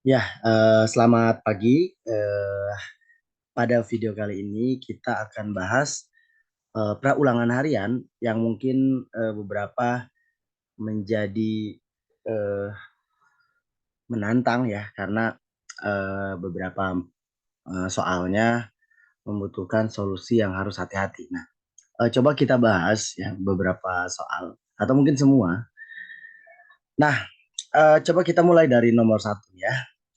Ya, selamat pagi. Pada video kali ini kita akan bahas praulangan harian yang mungkin beberapa menjadi eh, menantang ya, karena beberapa soalnya membutuhkan solusi yang harus hati-hati. Nah, coba kita bahas ya beberapa soal atau mungkin semua. Nah, coba kita mulai dari nomor satu ya.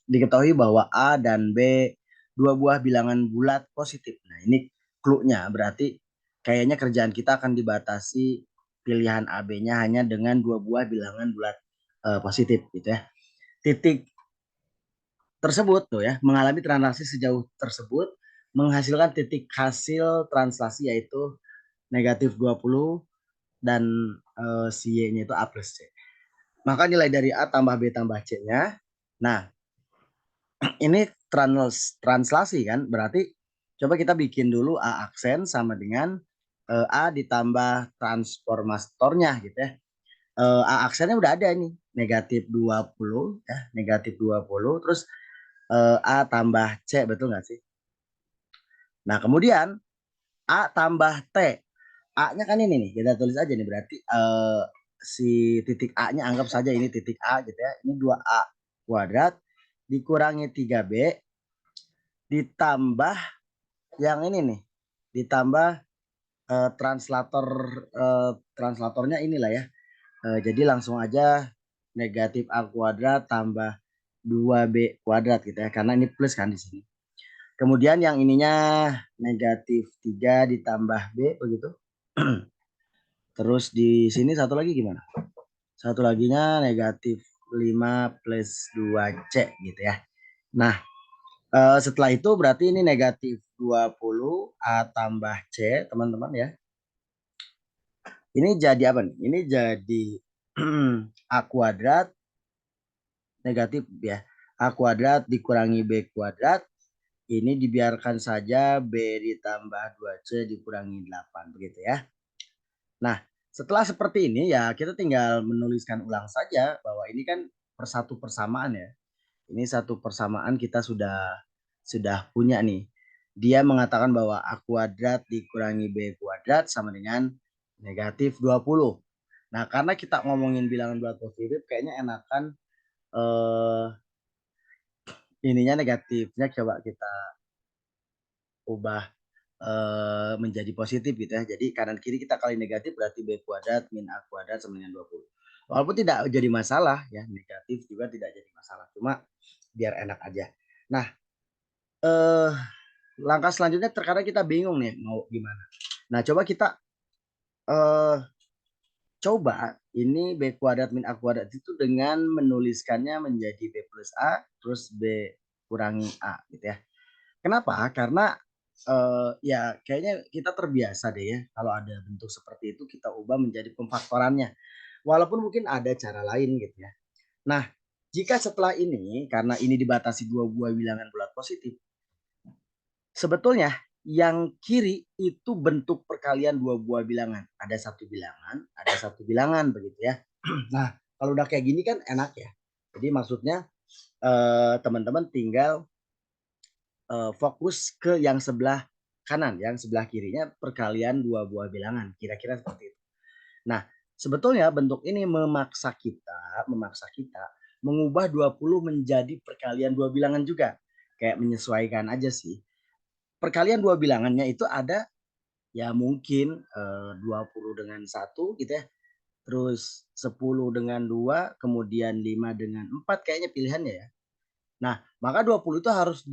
Diketahui bahwa A dan B dua buah bilangan bulat positif. Nah, ini clue-nya berarti kayaknya kerjaan kita akan dibatasi pilihan A B-nya hanya dengan dua buah bilangan bulat positif gitu ya. Titik tersebut tuh ya mengalami transaksi sejauh tersebut menghasilkan titik hasil translasi yaitu negatif 20 dan si Y-nya itu A plus C. Maka nilai dari A tambah B tambah C-nya. Nah, ini translasi kan, berarti coba kita bikin dulu A aksen sama dengan A ditambah transformatornya gitu ya. A aksennya udah ada nih, negatif 20 ya, negatif 20 terus A tambah C, betul nggak sih? Nah, kemudian A tambah T. A-nya kan ini nih, kita tulis aja nih berarti si titik A-nya anggap saja ini titik A gitu ya. Ini 2A kuadrat dikurangi 3B ditambah yang ini nih, ditambah translator translatornya inilah ya. Jadi langsung aja negatif A kuadrat tambah 2B kuadrat gitu ya, karena ini plus kan di sini. Kemudian yang ininya negatif 3 ditambah B begitu. Terus di sini satu lagi gimana? Satu laginya negatif 5 plus 2C gitu ya. Nah, setelah itu berarti ini negatif 20 A tambah C, teman-teman ya. Ini jadi apa nih? Ini jadi A kuadrat negatif ya. A kuadrat dikurangi B kuadrat. Ini dibiarkan saja B ditambah 2C dikurangi 8 begitu ya. Nah, setelah seperti ini ya kita tinggal menuliskan ulang saja bahwa ini kan persatu persamaan ya. Ini satu persamaan kita sudah punya nih. Dia mengatakan bahwa A kuadrat dikurangi B kuadrat sama dengan negatif 20. Nah, karena kita ngomongin bilangan bulat positif, kayaknya enakan eh, ininya negatifnya coba kita ubah menjadi positif gitu ya. Jadi kanan kiri kita kali negatif berarti B kuadrat min A kuadrat sama dengan 20. Walaupun tidak jadi masalah ya, negatif juga tidak jadi masalah. Cuma biar enak aja. Nah, eh, langkah selanjutnya terkadang kita bingung nih mau gimana. Nah, coba kita eh, coba ini B kuadrat min A kuadrat itu dengan menuliskannya menjadi B plus A terus B kurangi A gitu ya. Kenapa? Karena ya kayaknya kita terbiasa deh ya kalau ada bentuk seperti itu kita ubah menjadi pemfaktorannya. Walaupun mungkin ada cara lain gitu ya. Nah, jika setelah ini karena ini dibatasi dua buah bilangan bulat positif, sebetulnya yang kiri itu bentuk perkalian dua buah bilangan. Ada satu bilangan begitu ya. Nah, kalau udah kayak gini kan enak ya. Jadi maksudnya teman-teman tinggal fokus ke yang sebelah kanan, yang sebelah kirinya perkalian dua buah bilangan, kira-kira seperti itu. Nah, sebetulnya bentuk ini memaksa kita mengubah 20 menjadi perkalian dua bilangan juga. Kayak menyesuaikan aja sih. Perkalian dua bilangannya itu ada ya mungkin 20 dengan satu gitu ya. Terus 10 dengan 2, kemudian 5 dengan 4 kayaknya pilihannya ya. Nah, maka 20 itu harus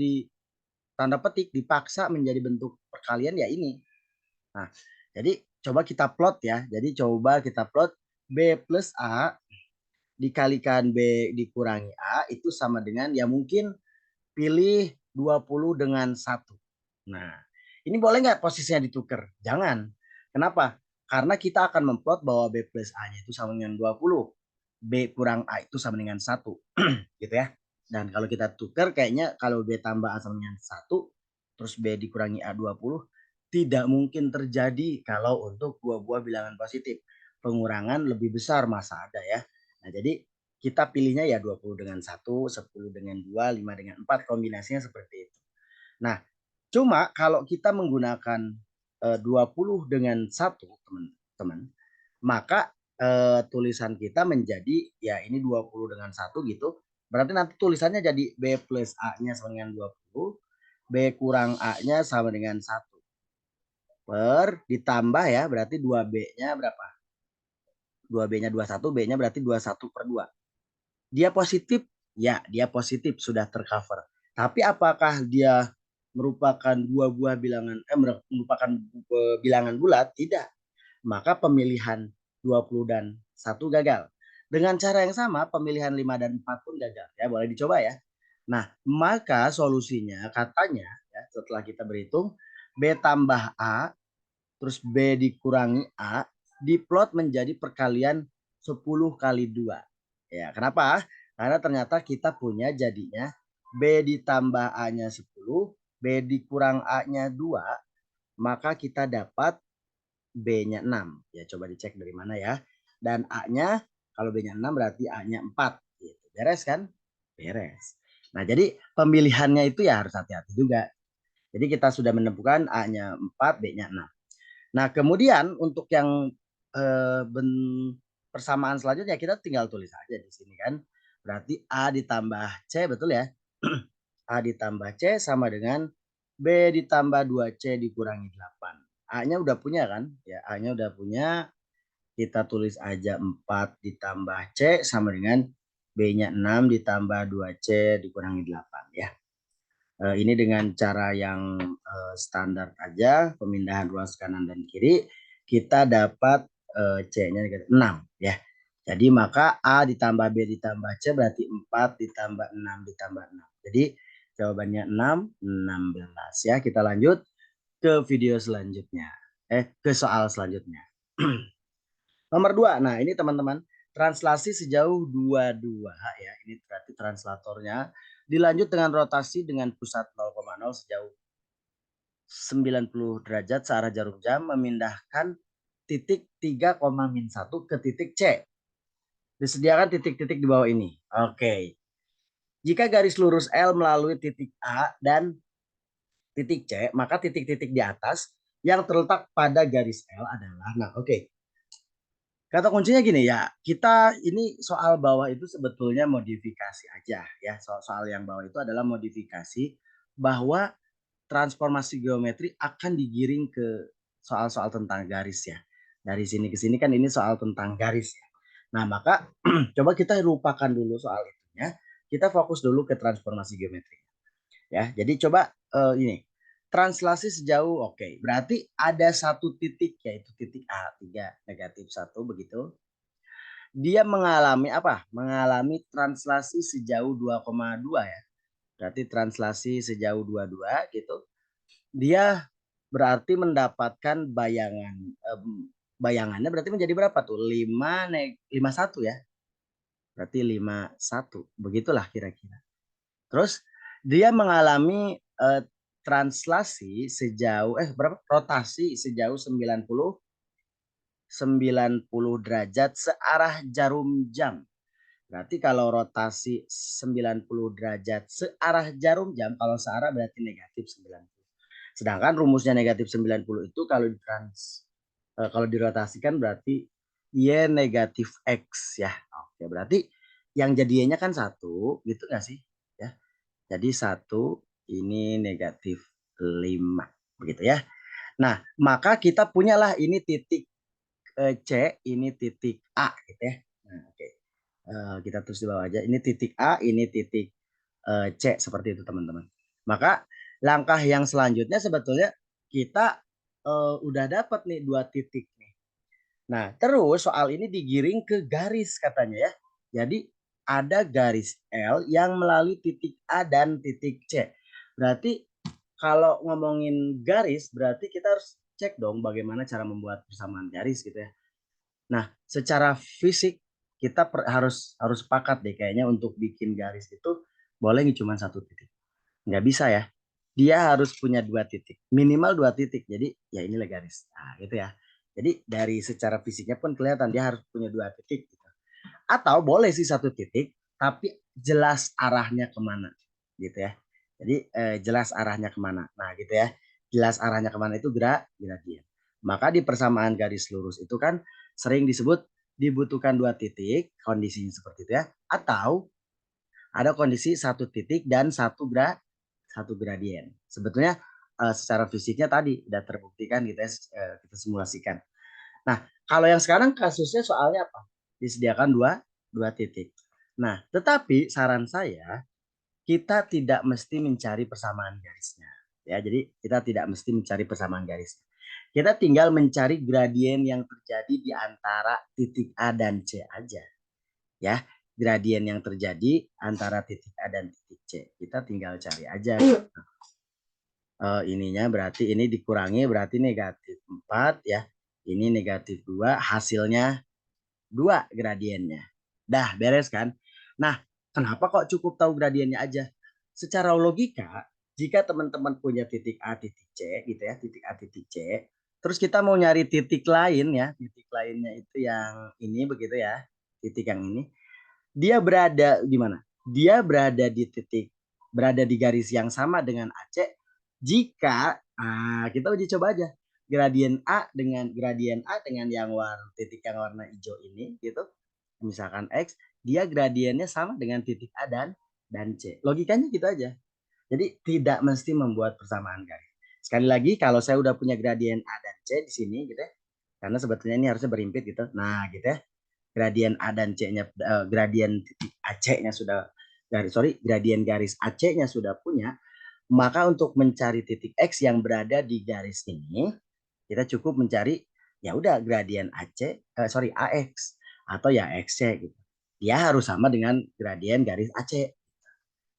tanda petik dipaksa menjadi bentuk perkalian ya ini. Nah, jadi coba kita plot ya. Jadi coba kita plot B plus A dikalikan B dikurangi A itu sama dengan ya mungkin pilih 20 dengan satu. Nah, ini boleh nggak posisinya ditukar? Jangan. Kenapa? Karena kita akan memplot bahwa B plus A-nya itu sama dengan 20. B kurang A itu sama dengan satu. Gitu ya. Dan kalau kita tukar kayaknya kalau B tambah A sama dengan satu, terus B dikurangi A 20, tidak mungkin terjadi kalau untuk dua buah bilangan positif. Pengurangan lebih besar masa ada ya. Nah, jadi kita pilihnya ya 20 dengan 1, 10 dengan 2, 5 dengan 4, kombinasinya seperti itu. Nah, cuma kalau kita menggunakan 20 dengan 1, teman-teman, maka tulisan kita menjadi ya ini 20 dengan 1 gitu. Berarti nanti tulisannya jadi B plus A-nya sama dengan 20, B kurang A-nya sama dengan 1 per ditambah ya, berarti 2B-nya berapa? 2B-nya 21, B-nya berarti 21 per 2. Dia positif? Ya, dia positif, sudah tercover. Tapi apakah dia merupakan dua buah bilangan, merupakan bilangan bulat? Tidak. Maka pemilihan 20 dan 1 gagal. Dengan cara yang sama, pemilihan 5 dan 4 pun gagal. Ya, boleh dicoba ya. Nah, maka solusinya katanya, ya, setelah kita berhitung, B tambah A terus B dikurangi A diplot menjadi perkalian 10 kali 2. Ya, kenapa? Karena ternyata kita punya jadinya B ditambah A-nya 10, B dikurang A-nya 2, maka kita dapat B-nya 6. Ya, coba dicek dari mana ya. Dan A-nya, kalau B-nya 6 berarti A-nya 4. Gitu. Beres kan? Beres. Nah, jadi pemilihannya itu ya harus hati-hati juga. Jadi kita sudah menemukan A-nya 4, B-nya 6. Nah, kemudian untuk yang persamaan selanjutnya kita tinggal tulis aja di sini kan. Berarti A ditambah C, betul ya? A ditambah C sama dengan B ditambah 2C dikurangi 8. A-nya udah punya kan? Ya, A-nya udah punya. Kita tulis aja 4 ditambah C sama dengan B-nya 6 ditambah 2C dikurangi 8 ya. Ini dengan cara yang standar aja, pemindahan ruas kanan dan kiri, kita dapat C-nya 6 ya. Jadi maka A ditambah B ditambah C berarti 4 ditambah 6 ditambah 6. Jadi jawabannya 6, 16 ya. Kita lanjut ke video selanjutnya. Ke soal selanjutnya. Nomor 2. Nah, ini teman-teman, translasi sejauh 22 ya. Ini berarti translatornya dilanjut dengan rotasi dengan pusat 0,0 sejauh 90 derajat searah jarum jam memindahkan titik 3,-1 ke titik C. Disediakan titik-titik di bawah ini. Oke. Jika garis lurus L melalui titik A dan titik C, maka titik-titik di atas yang terletak pada garis L adalah, nah oke. Kata kuncinya gini ya, kita ini soal bawah itu sebetulnya modifikasi aja ya. Soal yang bawah itu adalah modifikasi bahwa transformasi geometri akan digiring ke soal-soal tentang garis ya. Dari sini ke sini kan ini soal tentang garis ya. Nah, maka coba kita lupakan dulu soal itunya. Kita fokus dulu ke transformasi geometri. Ya, jadi coba ini translasi sejauh oke. Berarti ada satu titik yaitu titik A3 negatif 1 begitu. Dia mengalami apa? Mengalami translasi sejauh 2,2 ya. Berarti translasi sejauh 22 gitu. Dia berarti mendapatkan bayangannya berarti menjadi berapa tuh? 51 ya. Berarti 51. Begitulah kira-kira. Terus dia mengalami translasi sejauh berapa? Rotasi sejauh 90 derajat searah jarum jam. Berarti kalau rotasi 90 derajat searah jarum jam, kalau searah berarti negatif 90. Sedangkan rumusnya negatif 90 itu kalau dirotasikan berarti Y negatif X ya. Oke, berarti yang jadi Y-nya kan 1, gitu nggak sih? Ya. Jadi 1 ini negatif 5, begitu ya. Nah, maka kita punyalah ini titik C, ini titik A gitu ya. Nah, oke. Kita tulis di bawah aja. Ini titik A, ini titik C seperti itu teman-teman. Maka langkah yang selanjutnya sebetulnya kita udah dapat nih 2 titik nih. Nah, terus soal ini digiring ke garis katanya ya. Jadi ada garis L yang melalui titik A dan titik C. Berarti kalau ngomongin garis berarti kita harus cek dong bagaimana cara membuat persamaan garis gitu ya. Nah, secara fisik kita harus sepakat deh kayaknya untuk bikin garis itu boleh cuma 1 titik. Nggak bisa ya. Dia harus punya 2 titik, minimal 2 titik. Jadi ya inilah garis. Nah, gitu ya. Jadi dari secara fisiknya pun kelihatan dia harus punya 2 titik gitu. Atau boleh sih satu titik, tapi jelas arahnya kemana, gitu ya. Jadi jelas arahnya kemana. Nah gitu ya, jelas arahnya kemana itu gradien. Maka di persamaan garis lurus itu kan sering disebut dibutuhkan dua titik, kondisinya seperti itu ya. Atau ada kondisi satu titik dan satu gradien. Sebetulnya secara fisiknya tadi udah terbuktikan gitu ya, kita simulasikan. Nah, kalau yang sekarang kasusnya soalnya apa? Disediakan dua titik. Nah, tetapi saran saya kita tidak mesti mencari persamaan garisnya. Ya, jadi kita tidak mesti mencari persamaan garisnya. Kita tinggal mencari gradien yang terjadi di antara titik A dan C aja. Ya, gradien yang terjadi antara titik A dan titik C. Kita tinggal cari aja. Ininya berarti ini dikurangi berarti negatif 4 ya. Ini negatif 2, hasilnya 2 gradiennya. Dah beres kan? Nah, kenapa kok cukup tahu gradiennya aja? Secara logika, jika teman-teman punya titik A, titik C gitu ya, titik A, titik C, terus kita mau nyari titik lain ya, titik lainnya itu yang ini begitu ya, titik yang ini, dia berada di mana? Dia berada di titik, berada di garis yang sama dengan AC jika kita uji coba aja gradien A dengan yang warna titik yang warna hijau ini gitu, misalkan X, dia gradiennya sama dengan titik A dan C. Logikanya gitu aja. Jadi tidak mesti membuat persamaan garis. Sekali lagi kalau saya udah punya gradien A dan C di sini gitu ya. Karena sebetulnya ini harusnya berimpit gitu. Nah, gitu ya. Gradien A dan C-nya gradien titik AC-nya sudah gradien garis AC-nya sudah punya, maka untuk mencari titik X yang berada di garis ini, kita cukup mencari ya udah gradien AX atau ya XC gitu. Dia harus sama dengan gradien garis AC.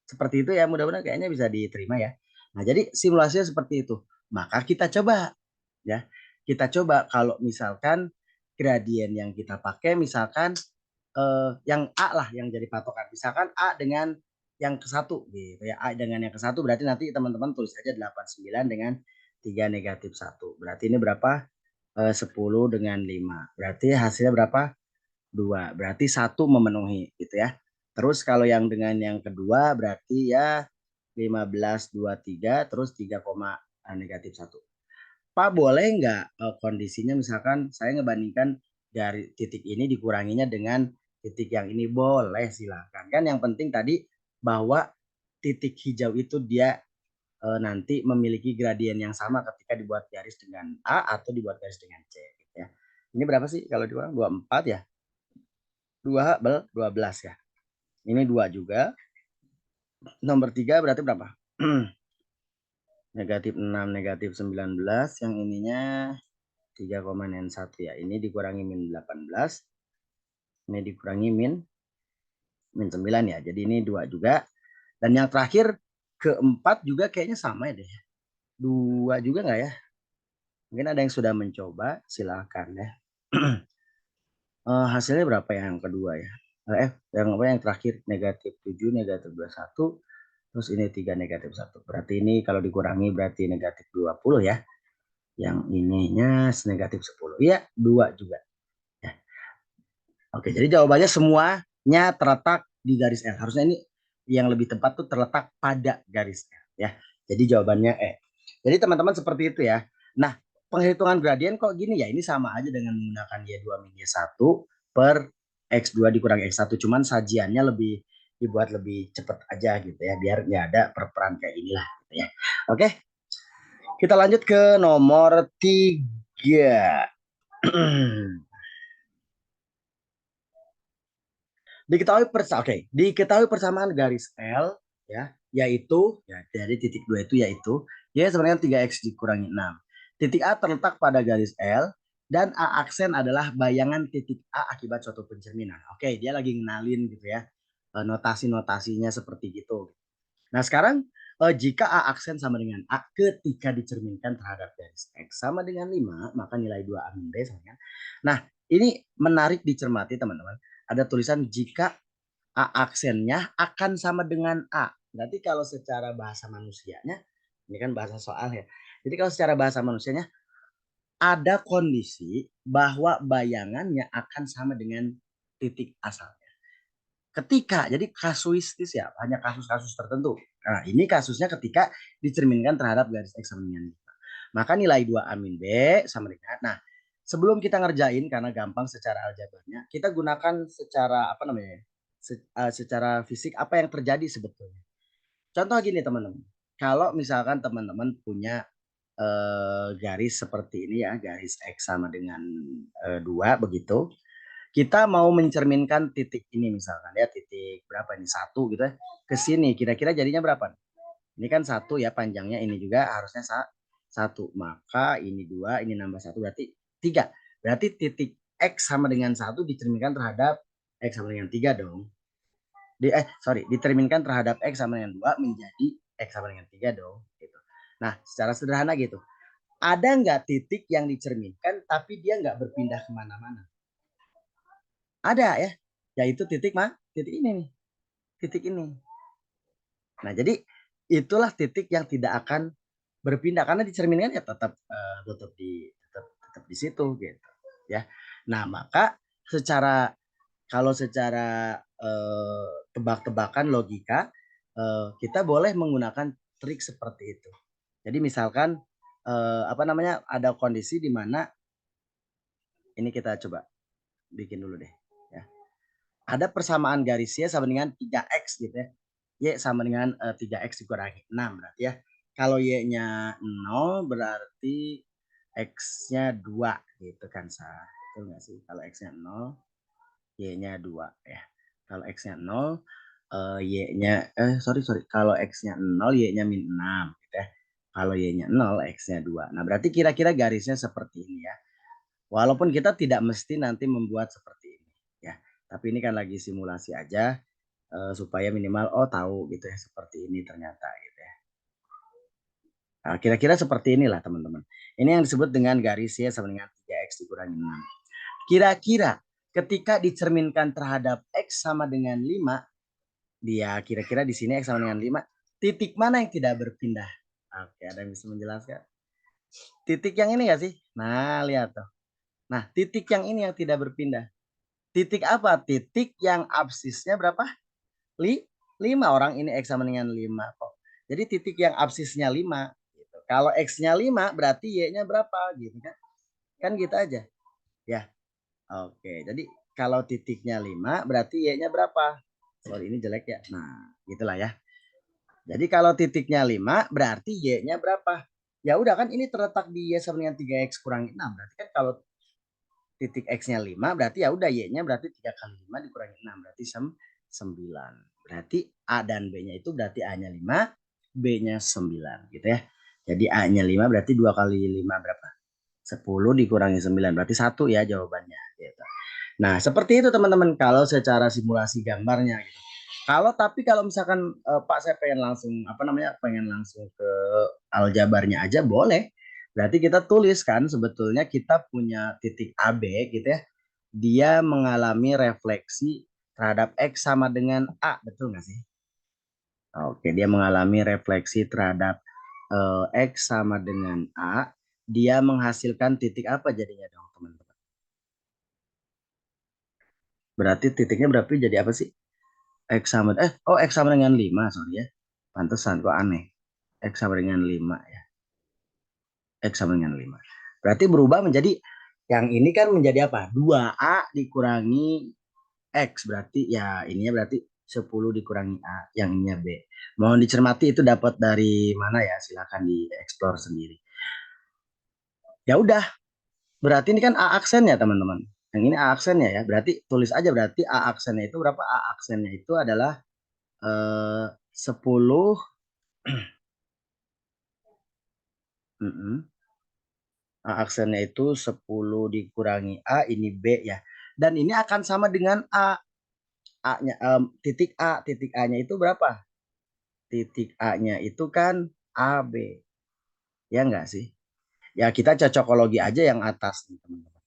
Seperti itu ya, mudah-mudahan kayaknya bisa diterima ya. Nah, jadi simulasinya seperti itu. Maka kita coba ya. Kita coba kalau misalkan gradien yang kita pakai misalkan yang A lah yang jadi patokan. Misalkan A dengan yang ke satu gitu ya. A dengan yang ke satu berarti nanti teman-teman tulis aja 89 dengan 3 negatif 1. Berarti ini berapa? 10 dengan 5. Berarti hasilnya berapa? 2. Berarti 1 memenuhi gitu ya. Terus kalau yang dengan yang kedua berarti ya 15, 23, terus 3, negatif 1. Pak boleh nggak kondisinya misalkan saya ngebandingkan dari titik ini dikuranginya dengan titik yang ini, boleh silakan. Kan yang penting tadi bahwa titik hijau itu dia nanti memiliki gradien yang sama ketika dibuat garis dengan A atau dibuat garis dengan C. Gitu ya. Ini berapa sih kalau dikurang? 24 ya? 12 ya. Ini 2 juga. Nomor 3 berarti berapa? Negatif 6, negatif 19. Yang ininya 3,1 ya. Ini dikurangi min 18. Ini dikurangi min 9 ya. Jadi ini 2 juga. Dan yang terakhir keempat juga kayaknya sama ya deh. 2 juga nggak ya? Mungkin ada yang sudah mencoba, silakan ya. Hasilnya berapa yang kedua ya? Yang apa yang terakhir negatif 7, negatif 21, terus ini 3 negatif 1. Berarti ini kalau dikurangi berarti negatif 20 ya. Yang ininya negatif 10. Iya, 2 juga. Ya. Oke, jadi jawabannya semuanya terletak di garis L. Harusnya ini yang lebih tepat tuh terletak pada garis L ya. Jadi jawabannya E. Jadi teman-teman seperti itu ya. Nah, penghitungan gradien kok gini ya? Ini sama aja dengan menggunakan Y2 min Y1 per X2 dikurangi X1. Cuman sajiannya lebih dibuat lebih cepat aja gitu ya. Biar nggak ada perperan kayak inilah gitu ya. Oke, kita lanjut ke nomor 3. Diketahui persamaan garis L ya, yaitu ya dari titik 2 itu yaitu ya sebenarnya 3x dikurangi 6. Titik A terletak pada garis L dan A aksen adalah bayangan titik A akibat suatu pencerminan. Oke, dia lagi ngenalin gitu ya. Notasi-notasinya seperti gitu. Nah, sekarang jika A aksen sama dengan A ketika dicerminkan terhadap garis X sama dengan 5, maka nilai 2A min B sama dengan. Nah, ini menarik dicermati teman-teman. Ada tulisan jika A aksennya akan sama dengan A. Berarti kalau secara bahasa manusianya, ini kan bahasa soal ya. Jadi kalau secara bahasa manusianya, ada kondisi bahwa bayangannya akan sama dengan titik asalnya. Ketika, jadi kasuistis ya, hanya kasus-kasus tertentu. Nah, ini kasusnya ketika dicerminkan terhadap garis X sama dengan 5. Maka nilai 2A min B sama dengan, nah sebelum kita ngerjain, karena gampang secara aljabarnya, kita gunakan secara, apa namanya, secara fisik apa yang terjadi sebetulnya. Contoh gini teman-teman, kalau misalkan teman-teman punya garis seperti ini ya, garis X sama dengan 2 begitu, kita mau mencerminkan titik ini misalkan ya, titik berapa ini, 1 gitu ya, ke sini kira-kira jadinya berapa? Ini kan 1 ya panjangnya, ini juga harusnya 1, maka ini 2, ini nambah 1 berarti 3. Berarti titik X sama dengan 1 dicerminkan terhadap X sama dengan 3 dong. Dicerminkan terhadap X sama dengan 2 menjadi X sama dengan 3 dong gitu. Nah, secara sederhana gitu. Ada nggak titik yang dicerminkan tapi dia nggak berpindah kemana-mana? Ada ya, yaitu titik ini nih, titik ini. Nah, jadi itulah titik yang tidak akan berpindah karena dicerminkan ya tetap tetap di situ gitu ya. Nah, maka kalau secara tebak-tebakan logika, kita boleh menggunakan trik seperti itu. Jadi misalkan apa namanya, ada kondisi di mana ini, kita coba bikin dulu deh ya. Ada persamaan garis Y sama dengan 3X gitu ya. Y sama dengan 3X dikurangi 6 berarti ya. Kalau Y-nya 0 berarti X-nya 2 gitu kan, sah. Betul nggak sih? Kalau X-nya 0, Y-nya 2 ya. Kalau X-nya 0, Y-nya kalau X-nya 0, Y-nya min 6 gitu ya. Kalau Y-nya 0, X-nya 2. Nah, berarti kira-kira garisnya seperti ini ya. Walaupun kita tidak mesti nanti membuat seperti ini ya. Tapi ini kan lagi simulasi aja supaya minimal tahu gitu ya, seperti ini ternyata gitu ya. Nah, kira-kira seperti inilah teman-teman. Ini yang disebut dengan garis Y sama dengan 3X dikurangi 6. Kira-kira ketika dicerminkan terhadap X sama dengan 5, dia kira-kira di sini X sama dengan 5, titik mana yang tidak berpindah? Oke, ada yang bisa menjelaskan? Titik yang ini nggak sih? Nah, lihat tuh. Nah, titik yang ini yang tidak berpindah. Titik apa? Titik yang absisnya berapa? 5. Orang ini X sama dengan 5 kok. Jadi titik yang absisnya 5. Gitu. Kalau X-nya 5 berarti Y-nya berapa gitu kan? Kan gitu aja. Ya. Oke, jadi kalau titiknya 5 berarti Y-nya berapa? Sorry, ini jelek ya. Nah, gitulah ya. Jadi kalau titiknya 5 berarti Y-nya berapa? Ya udah kan ini terletak di Y sama dengan 3X kurangi 6. Berarti kan kalau titik X-nya 5 berarti ya udah Y-nya berarti 3 kali 5 dikurangi 6 berarti 9. Berarti A dan B-nya itu berarti A-nya 5, B-nya 9 gitu ya. Jadi A-nya 5 berarti 2 kali 5 berapa? 10 dikurangi 9 berarti 1 ya jawabannya gitu. Nah, seperti itu teman-teman kalau secara simulasi gambarnya gitu. Kalau misalkan Pak saya pengen langsung pengen langsung ke aljabarnya aja boleh. Berarti kita tuliskan sebetulnya kita punya titik AB gitu ya. Dia mengalami refleksi terhadap X sama dengan A, betul nggak sih? Oke, dia mengalami refleksi terhadap X sama dengan A. Dia menghasilkan titik apa jadinya dong teman-teman? Berarti titiknya berarti jadi apa sih? X sama dengan 5, sorry ya. Pantesan kok aneh. X sama dengan 5 ya. X sama dengan 5. Berarti berubah menjadi, yang ini kan menjadi apa? 2A dikurangi X. Berarti ya ininya berarti 10 dikurangi A. Yang ininya B. Mohon dicermati itu dapat dari mana ya? Silakan dieksplor sendiri. Ya udah. Berarti ini kan A aksennya teman-teman. Yang ini A aksennya ya. Berarti tulis aja, berarti A aksennya itu berapa? A aksennya itu adalah 10. A aksennya itu 10 dikurangi A, ini B ya. Dan ini akan sama dengan A. A-nya titik A-nya itu berapa? Titik A-nya itu kan AB. Ya enggak sih? Ya kita cocokologi aja yang atas nih, teman-teman.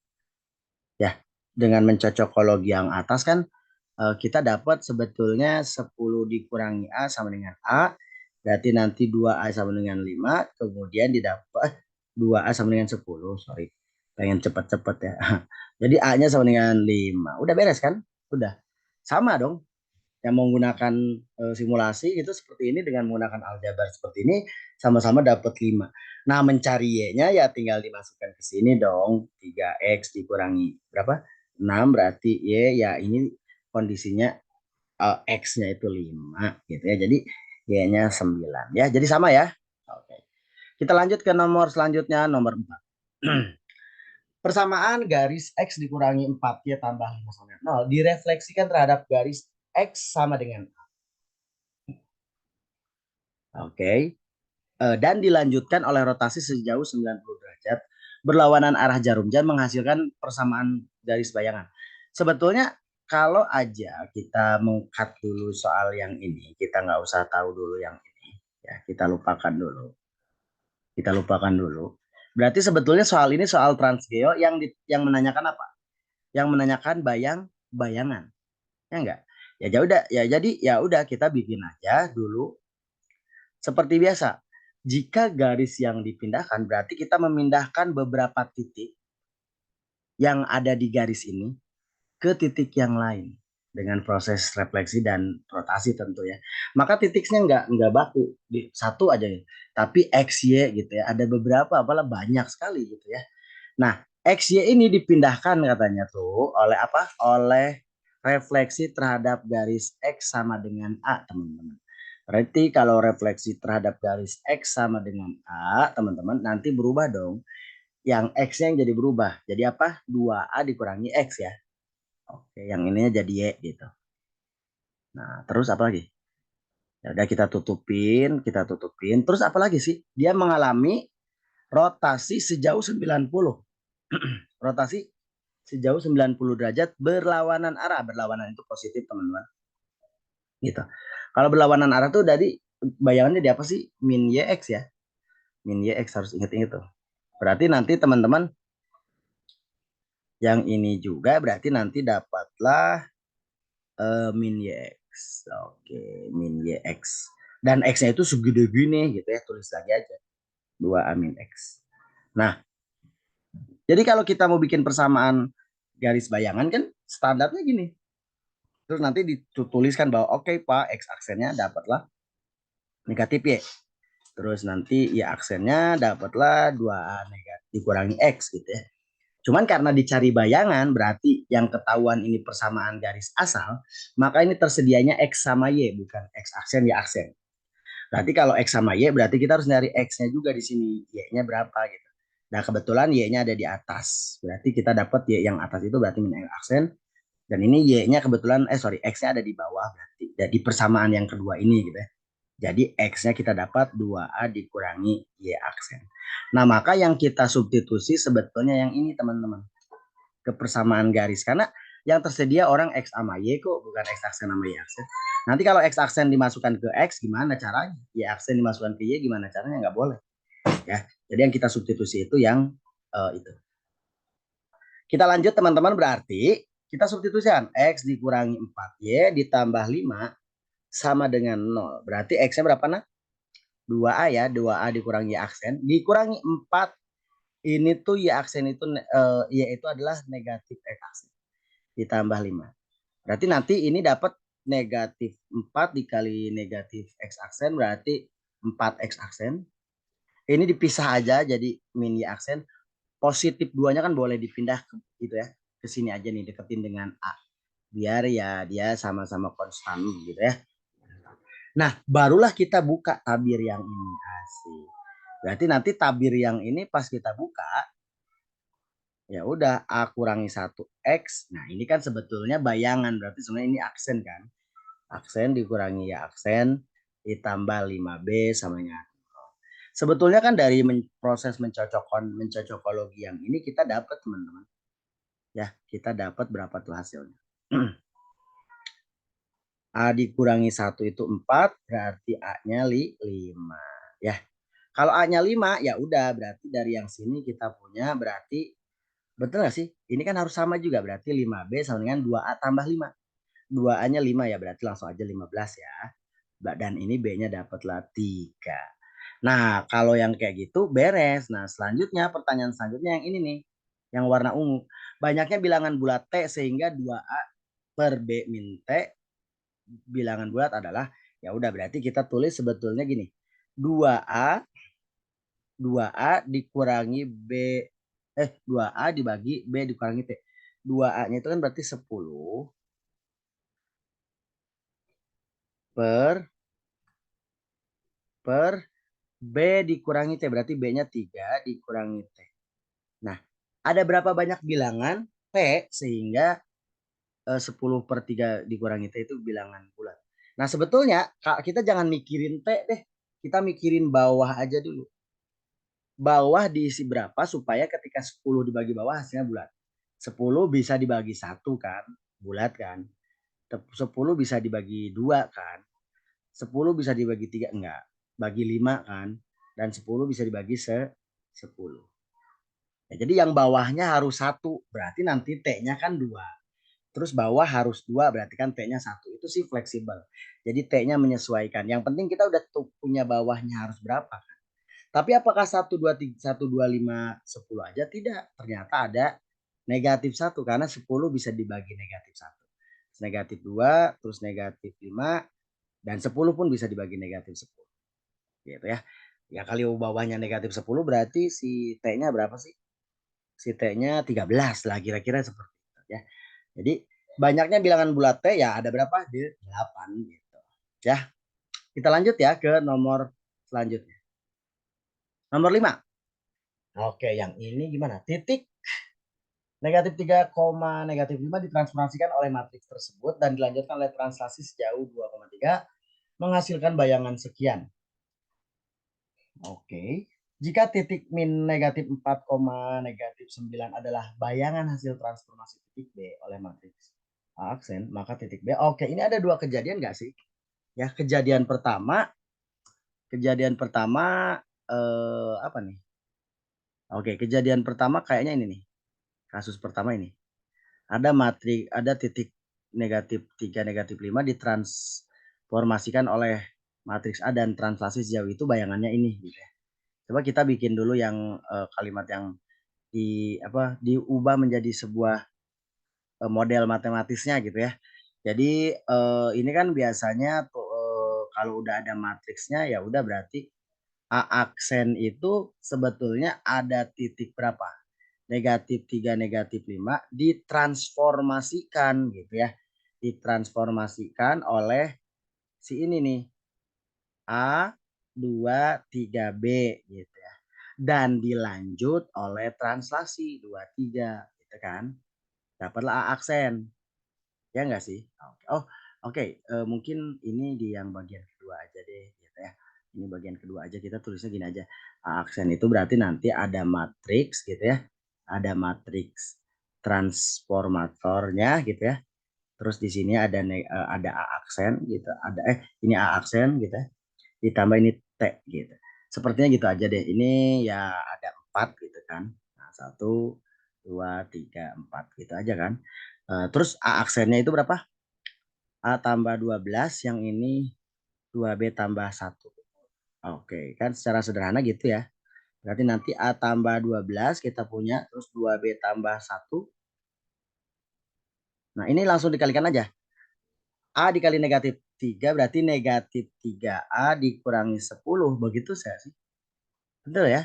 Ya, dengan mencocokologi yang atas kan kita dapat sebetulnya 10 dikurangi A sama dengan A. Berarti nanti 2A sama dengan 5. Kemudian didapat 2A sama dengan 10. Sorry. Pengen cepet-cepet ya. Jadi A-nya sama dengan 5. Udah beres kan? Udah. Sama dong. Yang menggunakan simulasi itu seperti ini dengan menggunakan aljabar seperti ini sama-sama dapat 5. Nah, mencari y-nya ya tinggal dimasukkan ke sini dong. 3x dikurangi berapa? 6 berarti y ya ini kondisinya x-nya itu 5 gitu ya. Jadi y-nya 9 ya. Jadi sama ya. Oke. Kita lanjut ke nomor selanjutnya, nomor 4. Persamaan garis X dikurangi 4Y tambah 5 sama 0 direfleksikan terhadap garis X sama dengan A. Oke. Dan dilanjutkan oleh rotasi sejauh 90 derajat berlawanan arah jarum jam menghasilkan persamaan garis bayangan. Sebetulnya kalau aja kita mengkat dulu soal yang ini, kita nggak usah tahu dulu yang ini. Ya, kita lupakan dulu. Kita lupakan dulu. Berarti sebetulnya soal ini soal transgeo yang menanyakan apa? Yang menanyakan bayangan. Ya enggak? Ya udah, ya jadi ya udah kita bikin aja dulu seperti biasa. Jika garis yang dipindahkan berarti kita memindahkan beberapa titik yang ada di garis ini ke titik yang lain dengan proses refleksi dan rotasi tentu ya. Maka titiknya nggak baku di satu aja ya. Tapi x y gitu ya. Ada beberapa apalah banyak sekali gitu ya. Nah, x y ini dipindahkan katanya tuh oleh apa? Oleh refleksi terhadap garis x sama dengan a, teman-teman. Berarti kalau refleksi terhadap garis x sama dengan a, teman-teman, nanti berubah dong. Yang x-nya yang jadi berubah. Jadi apa? 2a dikurangi x ya. Oke, yang ininya jadi y gitu. Nah, terus apa lagi? Ya udah kita tutupin, kita tutupin. Terus apa lagi sih? Dia mengalami rotasi sejauh 90. Rotasi sejauh 90 derajat berlawanan arah. Berlawanan itu positif, teman-teman. Gitu. Kalau berlawanan arah tuh dari bayangannya di apa sih? Min YX ya. Min YX harus inget-inget tuh. Berarti nanti teman-teman yang ini juga berarti nanti dapatlah min YX. Oke, min YX. Dan X-nya itu segede gini gitu ya, tulis lagi aja. 2A min X. Nah, jadi kalau kita mau bikin persamaan garis bayangan kan standarnya gini. Terus nanti dituliskan bahwa oke Pak, X aksennya dapatlah negatif Y. Terus nanti Y aksennya dapatlah 2A negatif dikurangi X gitu ya. Cuman karena dicari bayangan berarti yang ketahuan ini persamaan garis asal, maka ini tersedianya X sama Y, bukan X aksen, Y aksen. Berarti kalau X sama Y berarti kita harus nyari X-nya juga di sini, Y-nya berapa gitu. Nah kebetulan Y-nya ada di atas, berarti kita dapat Y yang atas itu berarti min X aksen, dan ini Y-nya kebetulan, X-nya ada di bawah berarti, di persamaan yang kedua ini gitu ya. Jadi X-nya kita dapat 2A dikurangi Y aksen. Nah maka yang kita substitusi sebetulnya yang ini teman-teman, kepersamaan garis. Karena yang tersedia orang X sama Y kok, bukan X aksen sama Y aksen. Nanti kalau X aksen dimasukkan ke X gimana caranya? Y aksen dimasukkan ke Y gimana caranya? Nggak boleh. Ya, jadi yang kita substitusi itu yang itu. Kita lanjut teman-teman, berarti kita substitusikan X dikurangi 4Y ditambah 5 sama dengan 0. Berarti X-nya berapa nak? 2A ya, 2A dikurangi Y aksen, dikurangi 4. Ini tuh Y aksen itu, Y itu adalah negatif X aksen. Ditambah 5. Berarti nanti ini dapat negatif 4 dikali negatif X aksen, berarti 4X aksen. Ini dipisah aja jadi min Y aksen. Positif 2-nya kan boleh dipindah gitu ya. Ke sini aja nih, deketin dengan A. Biar ya dia sama-sama konstan gitu ya. Nah, barulah kita buka tabir yang ini. Asik. Berarti nanti tabir yang ini pas kita buka, ya udah A kurangi 1X. Nah, ini kan sebetulnya bayangan, berarti sebenarnya ini aksen kan. Aksen dikurangi ya aksen ditambah 5B samanya. Sebetulnya kan dari proses mencocokologi yang ini kita dapat teman-teman. Ya, kita dapat berapa tuh hasilnya. A dikurangi 1 itu 4, berarti A-nya 5. Ya. Kalau A-nya 5, ya udah berarti dari yang sini kita punya berarti betul nggak sih? Ini kan harus sama juga berarti 5B sama dengan 2A tambah 5. 2A-nya 5 ya, berarti langsung aja 15 ya. Dan ini B-nya dapatlah 3. Nah, kalau yang kayak gitu beres. Nah, selanjutnya pertanyaan selanjutnya yang ini nih. Yang warna ungu. Banyaknya bilangan bulat T sehingga 2A per B min T bilangan bulat adalah, ya udah berarti kita tulis sebetulnya gini. 2A dikurangi 2A dibagi B dikurangi T. 2A-nya itu kan berarti 10 per B dikurangi T, berarti B-nya 3 dikurangi T. Nah, ada berapa banyak bilangan T sehingga 10/3 dikurangi T itu bilangan bulat. Nah, sebetulnya kita jangan mikirin T deh. Kita mikirin bawah aja dulu. Bawah diisi berapa supaya ketika 10 dibagi bawah hasilnya bulat. 10 bisa dibagi 1 kan, bulat kan. 10 bisa dibagi 2 kan. 10 bisa dibagi 3 enggak. Bagi 5 kan. Dan 10 bisa dibagi 10. Ya, jadi yang bawahnya harus 1, berarti nanti T-nya kan 2. Terus bawah harus 2, berarti kan T-nya 1. Itu sih fleksibel. Jadi T-nya menyesuaikan. Yang penting kita udah punya bawahnya harus berapa. Tapi apakah 1, 2, 3, 1, 2, 5, 10 aja? Tidak. Ternyata ada negatif 1 karena 10 bisa dibagi negatif 1. Negatif 2, terus negatif 5, dan 10 pun bisa dibagi negatif 10. Gitu ya. Ya kalau bawahnya negatif 10 berarti si T-nya berapa sih? Si T-nya 13 lah kira-kira seperti itu ya. Jadi banyaknya bilangan bulat T ya ada berapa? Di 8 gitu. Ya. Kita lanjut ya ke nomor selanjutnya. Nomor 5. Oke, yang ini gimana? Titik negatif 3, negatif 5 ditransformasikan oleh matriks tersebut dan dilanjutkan oleh translasi sejauh 2,3 menghasilkan bayangan sekian. Oke. Jika titik min negatif 4, negatif 9 adalah bayangan hasil transformasi titik B oleh matriks A aksen, maka titik B. Oke, ini ada dua kejadian nggak sih? Ya, kejadian pertama apa nih? Oke, kejadian pertama kayaknya ini nih. Kasus pertama ini. Ada titik negatif 3, negatif 5 ditransformasikan oleh matriks A dan translasi sejauh itu bayangannya ini gitu ya. Coba kita bikin dulu yang kalimat yang diubah menjadi sebuah model matematisnya gitu ya. Jadi ini kan biasanya kalau udah ada matriksnya ya udah berarti A aksen itu sebetulnya ada titik berapa? Negatif 3, negatif 5 ditransformasikan gitu ya. Ditransformasikan oleh si ini nih. A 2, 3B gitu ya. Dan dilanjut oleh translasi 2, 3 gitu kan. Dapatlah A aksen. Ya enggak sih? Oke. Mungkin ini di yang bagian kedua aja deh gitu ya. Ini bagian kedua aja kita tulisnya gini aja. A aksen itu berarti nanti ada matriks gitu ya. Ada matriks transformatornya gitu ya. Terus di sini ada A aksen gitu. Ini A aksen gitu ya. Ditambah ini T gitu. Sepertinya gitu aja deh. Ini ya ada 4 gitu kan. Nah, 1, 2, 3, 4 gitu aja kan. Terus A aksennya itu berapa? A tambah 12, yang ini 2B tambah 1. Oke, kan secara sederhana gitu ya. Berarti nanti A tambah 12 kita punya, terus 2B tambah 1. Nah, ini langsung dikalikan aja. A dikali negatif 3 berarti negatif 3A dikurangi 10. Begitu saya sih. Betul ya?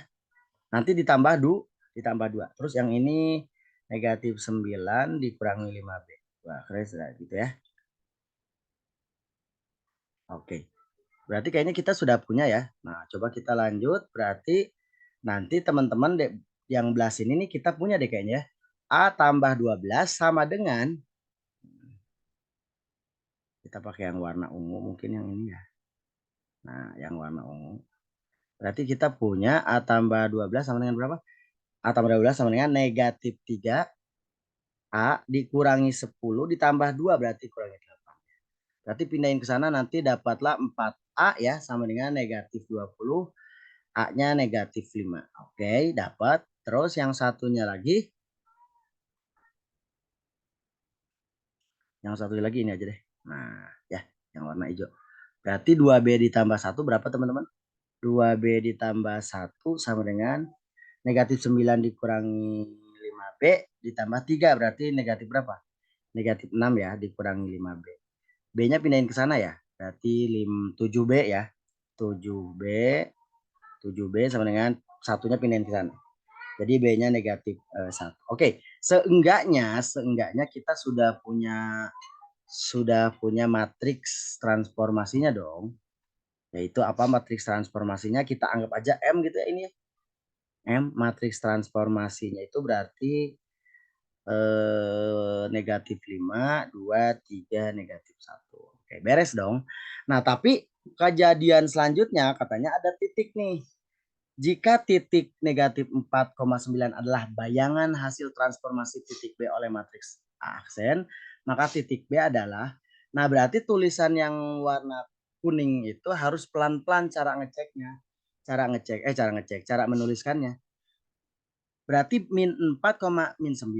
Nanti ditambah 2. Terus yang ini negatif 9 dikurangi 5B. Wah, keren gitu ya. Oke. Berarti kayaknya kita sudah punya ya. Nah, coba kita lanjut. Berarti nanti teman-teman yang belah sini nih kita punya deh kayaknya. A tambah 12 sama dengan, kita pakai yang warna ungu mungkin yang ini ya. Nah, yang warna ungu. Berarti kita punya A tambah 12 sama dengan berapa? A tambah 12 sama dengan negatif 3 A dikurangi 10 ditambah 2 berarti kurangi 8. Berarti pindahin ke sana nanti dapatlah 4A ya sama dengan negatif 20. A-nya negatif 5. Oke, dapat. Terus yang satunya lagi. Yang satu lagi ini aja deh. Nah, ya, yang warna hijau. Berarti 2B ditambah 1 berapa teman-teman? 2B ditambah 1 sama dengan negatif 9 dikurangi 5B ditambah 3 berarti negatif berapa? negatif 6 ya, dikurangi 5B. B-nya pindahin ke sana ya. Berarti 7B ya. 7B, 7B sama dengan satunya pindahin ke sana. Jadi B-nya negatif 1. Oke, seenggaknya kita sudah punya matriks transformasinya dong. Yaitu apa matriks transformasinya? Kita anggap aja M gitu ya ini ya. M matriks transformasinya itu berarti negatif 5, 2, 3, negatif 1. Oke, beres dong. Nah, tapi kejadian selanjutnya katanya ada titik nih. Jika titik negatif 4,9 adalah bayangan hasil transformasi titik B oleh matriks A aksen, maka titik B adalah, nah berarti tulisan yang warna kuning itu harus pelan-pelan cara ngeceknya. Cara menuliskannya. Berarti min 4, min 9.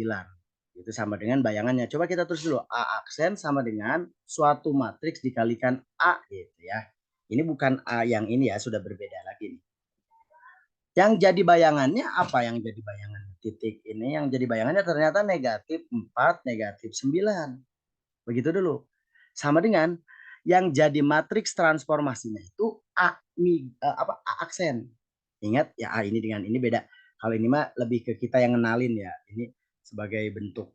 Itu sama dengan bayangannya. Coba kita tulis dulu. A aksen sama dengan suatu matriks dikalikan A gitu ya. Ini bukan A yang ini ya, sudah berbeda lagi nih. Yang jadi bayangannya apa yang jadi bayangan titik ini? Yang jadi bayangannya ternyata negatif 4, negatif 9. Begitu dulu. Sama dengan yang jadi matriks transformasinya itu A, A aksen. Ingat ya A ini dengan ini beda. Kalau ini mah lebih ke kita yang ngenalin ya. Ini sebagai bentuk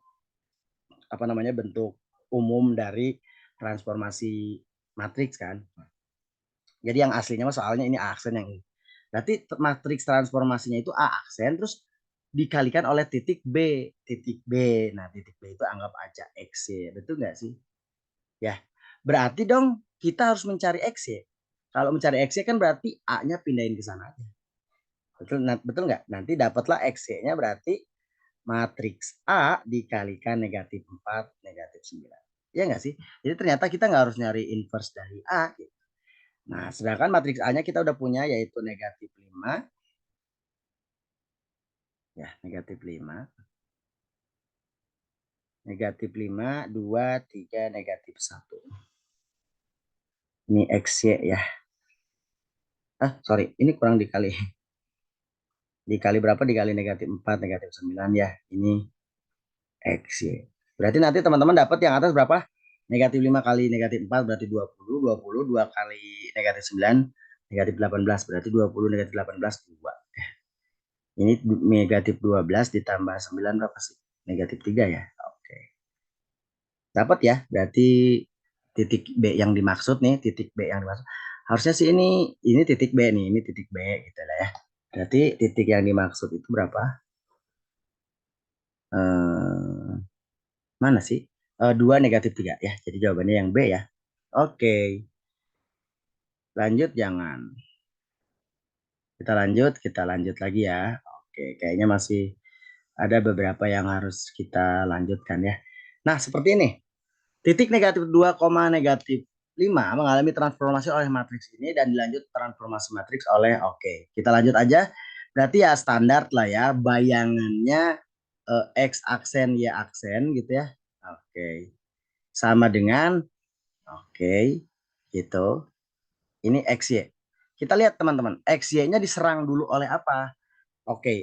bentuk umum dari transformasi matriks kan. Jadi yang aslinya mah soalnya ini A aksen yang ini. Berarti matriks transformasinya itu A aksen terus dikalikan oleh titik B. Titik B. Nah titik B itu anggap aja X ya. Betul nggak sih? Ya. Berarti dong kita harus mencari X ya. Kalau mencari X kan berarti A-nya pindahin ke sana aja. Betul nggak? Nanti dapatlah X-nya berarti matriks A dikalikan negatif 4, negatif 9. Ya nggak sih? Jadi ternyata kita nggak harus nyari inverse dari A. Gitu. Nah, sedangkan matriks A-nya kita udah punya yaitu negatif 5. Ya, negatif 5. Negatif 5, 2, 3, negatif 1. Ini XY ya. Sorry. Ini kurang dikali. Dikali berapa? Dikali negatif 4, negatif 9 ya. Ini XY. Berarti nanti teman-teman dapat yang atas berapa? Negatif 5 kali negatif 4 berarti 20. 20, 2 kali negatif 9, negatif 18. Berarti 20 negatif 18, 2. Ini negatif 12 ditambah 9 berapa sih? Negatif 3 ya. Oke. Dapat ya. Berarti titik B yang dimaksud nih. Titik B yang dimaksud. Harusnya sih ini titik B nih. Ini titik B gitu lah ya. Berarti titik yang dimaksud itu berapa? Mana sih? 2 negatif 3 ya. Jadi jawabannya yang B ya. Oke. Lanjut jangan. Kita lanjut lagi ya. Oke, kayaknya masih ada beberapa yang harus kita lanjutkan ya. Nah, seperti ini. Titik negatif 2, negatif 5 mengalami transformasi oleh matriks ini dan dilanjut transformasi matriks oleh Kita lanjut aja. Berarti ya standar lah ya. Bayangannya X aksen Y aksen gitu ya. Sama dengan gitu. Ini XY. Kita lihat teman-teman, XY-nya diserang dulu oleh apa?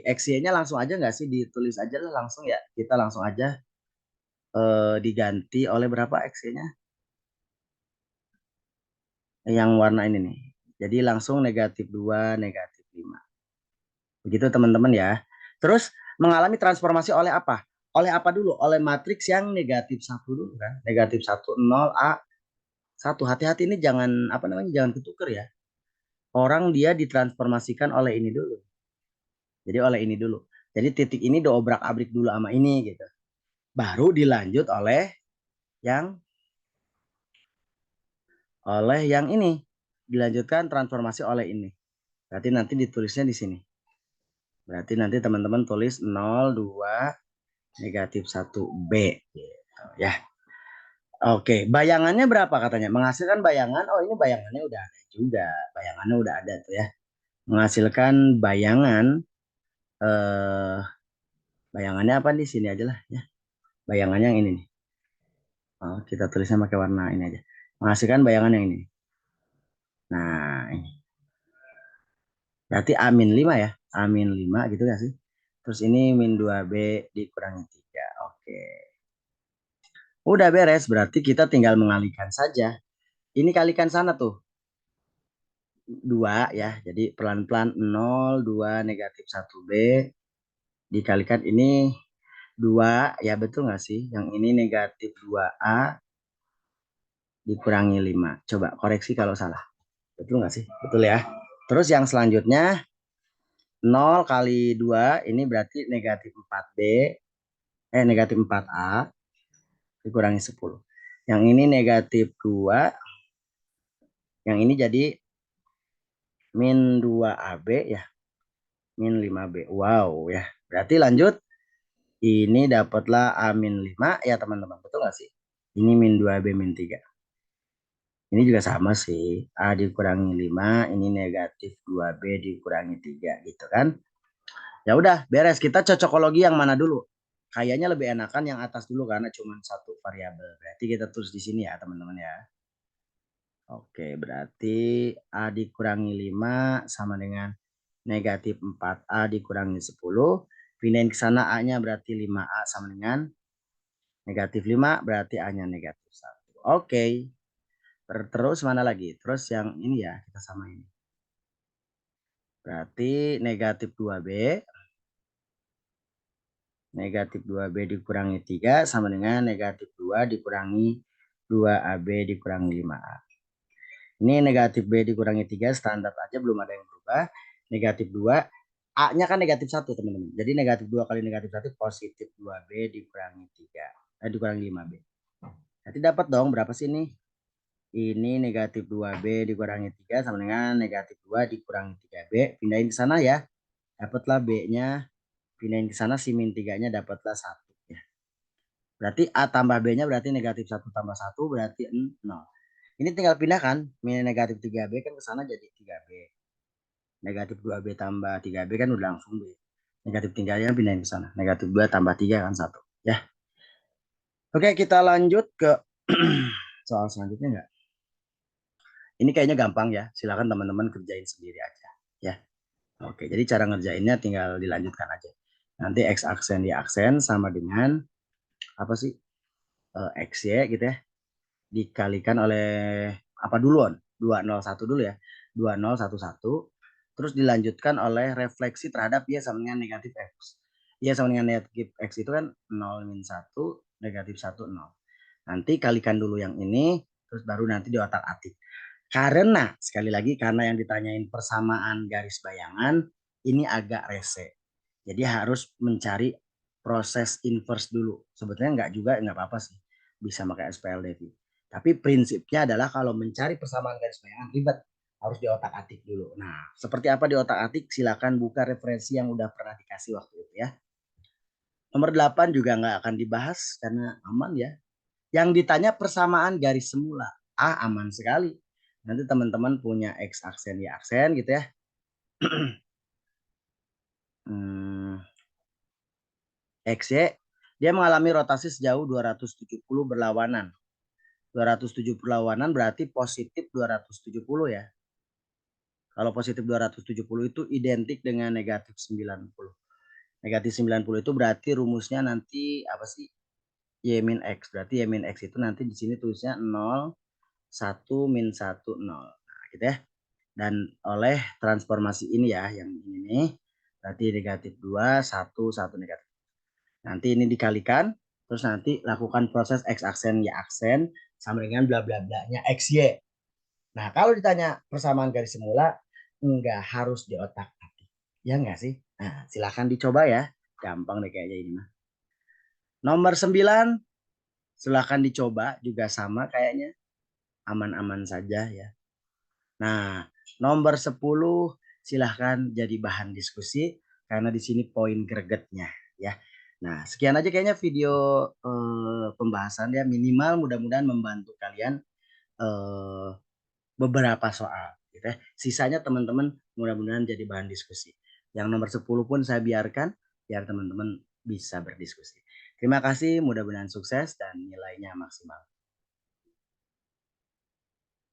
XY-nya langsung aja nggak sih ditulis aja lah langsung ya. Kita langsung aja diganti oleh berapa XY-nya? Yang warna ini nih. Jadi langsung negatif 2, negatif 5. Begitu teman-teman ya. Terus mengalami transformasi oleh apa? Oleh apa dulu? Oleh matriks yang negatif 1 dulu kan. Negatif 1, 0, A, 1. Hati-hati ini jangan ketuker ya. Orang dia ditransformasikan oleh ini dulu. Jadi oleh ini dulu. Jadi titik ini diobrak-abrik dulu sama ini gitu. Baru dilanjut yang yang ini. Dilanjutkan transformasi oleh ini. Berarti nanti ditulisnya di sini. Berarti nanti teman-teman tulis 0, 2, negatif 1B gitu ya. Bayangannya berapa katanya? Menghasilkan bayangan. Oh, ini bayangannya udah ada juga. Bayangannya udah ada tuh ya. Menghasilkan bayangan bayangannya apa di sini aja lah ya. Bayangannya yang ini nih. Kita tulisnya pakai warna ini aja. Menghasilkan bayangan yang ini. Nah, ini. Berarti A-5 ya. A-5 gitu gak sih? Terus ini min 2B dikurangi 3. Oke. Udah beres, berarti kita tinggal mengalihkan saja. Ini kalikan sana tuh. 2 ya. Jadi pelan-pelan 0, 2, negatif 1B. Dikalikan ini 2, ya betul nggak sih? Yang ini negatif 2A dikurangi 5. Coba koreksi kalau salah. Betul nggak sih? Betul ya. Terus yang selanjutnya 0 kali 2 ini berarti negatif 4B. Negatif 4A dikurangi 10. Yang ini negatif 2. Yang ini jadi min 2AB ya. Min 5B. Wow ya. Berarti lanjut. Ini dapatlah A min 5 ya teman-teman. Betul nggak sih? Ini min 2B min 3. Ini juga sama sih. A dikurangi 5. Ini negatif 2B dikurangi 3 gitu kan. Ya udah beres. Kita cocokologi yang mana dulu? Kayaknya lebih enakan yang atas dulu karena cuma satu variabel. Berarti kita tulis di sini ya teman-teman ya. Oke, berarti A dikurangi 5 sama dengan negatif 4A dikurangi 10. Pindahin ke sana A-nya berarti 5A sama dengan negatif 5 berarti A-nya negatif 1. Oke. Terus mana lagi? Terus yang ini ya kita samain. Berarti negatif 2B. Negatif 2B dikurangi 3 sama dengan negatif 2 dikurangi 2AB dikurangi 5A. Ini negatif B dikurangi 3 standar aja belum ada yang berubah. Negatif 2. A-nya kan negatif 1 teman-teman. Jadi negatif 2 kali negatif 1 positif 2B dikurangi 3. Dikurangi 5B. Nanti dapat dong berapa sih ini? Ini negatif 2B dikurangi 3 sama dengan negatif 2 dikurangi 3B. Pindahin ke sana ya. Dapatlah B-nya. Pindahin ke sana si min 3-nya dapatlah 1. Ya. Berarti A tambah B-nya berarti negatif 1 tambah 1 berarti 0. Ini tinggal pindahkan. Min negatif 3B kan ke sana jadi 3B. Negatif 2B tambah 3B kan udah langsung B. Negatif 3-nya pindahin ke sana. Negatif 2 tambah 3 kan 1. Ya. Oke, kita lanjut ke soal selanjutnya enggak? Ini kayaknya gampang ya. Silakan teman-teman kerjain sendiri aja. Ya. Oke, jadi cara ngerjainnya tinggal dilanjutkan aja. Nanti X aksen Y aksen sama dengan apa sih? XY gitu ya. Dikalikan oleh apa duluan? 201 dulu ya. 2011. Terus dilanjutkan oleh refleksi terhadap Y sama dengan negatif X. Y sama dengan negatif X itu kan 0 min 1, negatif 1, 0. Nanti kalikan dulu yang ini, terus baru nanti di otak atik. Karena sekali lagi karena yang ditanyain persamaan garis bayangan ini agak rese. Jadi harus mencari proses inverse dulu. Sebetulnya enggak juga enggak apa-apa sih. Bisa pakai SPLDV. Tapi prinsipnya adalah kalau mencari persamaan garis bayangan ribet. Harus di otak atik dulu. Nah, seperti apa di otak atik? Silakan buka referensi yang udah pernah dikasih waktu itu ya. Nomor 8 juga nggak akan dibahas karena aman ya. Yang ditanya persamaan garis semula. Aman sekali. Nanti teman-teman punya X aksen, Y aksen gitu ya. XY, dia mengalami rotasi sejauh 270 berlawanan. 270 berlawanan berarti positif 270 ya. Kalau positif 270 itu identik dengan negatif 90. Negatif 90 itu berarti rumusnya nanti apa sih? Y min X. Berarti Y min X itu nanti di sini tulisnya 0, 1, min 1, 0. Nah, gitu ya. Dan oleh transformasi ini ya, yang ini nih, berarti negatif 2, 1, 1 negatif. Nanti ini dikalikan, terus nanti lakukan proses X aksen, Y aksen, sama dengan bla bla bla-nya XY. Nah, kalau ditanya persamaan garis semula, enggak harus di otak atik. Ya enggak sih? Nah, silakan dicoba ya. Gampang deh kayaknya ini mah. Nomor 9, silakan dicoba juga sama kayaknya. Aman-aman saja ya. Nah, nomor 10 silahkan jadi bahan diskusi karena di sini poin gregetnya ya. Nah, sekian aja kayaknya video pembahasan ya, minimal mudah-mudahan membantu kalian eh, beberapa soal gitu ya. Sisanya teman-teman mudah-mudahan jadi bahan diskusi. Yang nomor 10 pun saya biarkan biar teman-teman bisa berdiskusi. Terima kasih, mudah-mudahan sukses dan nilainya maksimal.